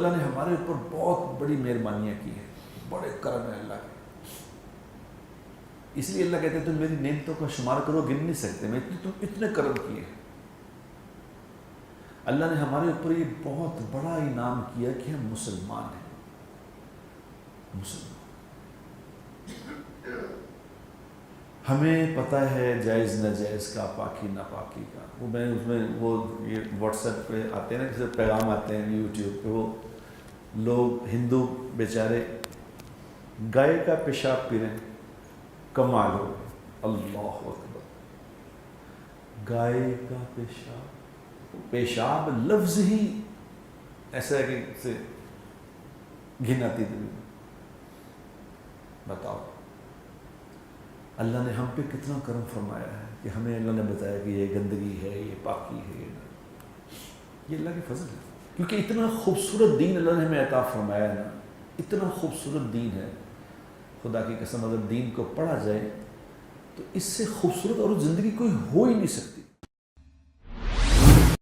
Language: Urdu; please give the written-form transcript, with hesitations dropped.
اللہ نے ہمارے اوپر بہت بڑی مہربانیاں کی ہیں، بڑے کرم ہے اللہ کے. اس لیے اللہ کہتے ہیں تم میری نعمتوں کا شمار کرو، گن نہیں سکتے، میں اتنے کرم کیے ہیں. اللہ نے ہمارے اوپر یہ بہت بڑا انعام کیا کہ ہم مسلمان ہیں. مسلمان ہمیں پتہ ہے جائز ناجائز کا، پاکی ناپاکی کا. وہ میں اس میں وہ یہ واٹس ایپ پہ آتے ہیں نا، جیسے پیغام آتے ہیں یوٹیوب پہ، وہ لوگ ہندو بیچارے گائے کا پیشاب پی رہے ہیں. کمال ہو گئے. اللہ اکبر. گائے کا پیشاب لفظ ہی ایسا ہے کہ سے گھن آتی دل میں. بتاؤ اللہ نے ہم پہ کتنا کرم فرمایا ہے کہ ہمیں اللہ نے بتایا کہ یہ گندگی ہے، یہ پاکی ہے. یہ اللہ کے فضل ہے، کیونکہ اتنا خوبصورت دین اللہ نے ہمیں عطا فرمایا ہے نا، اتنا خوبصورت دین ہے. خدا کی قسم اگر دین کو پڑھا جائے تو اس سے خوبصورت اور زندگی کوئی ہو ہی نہیں سکتی.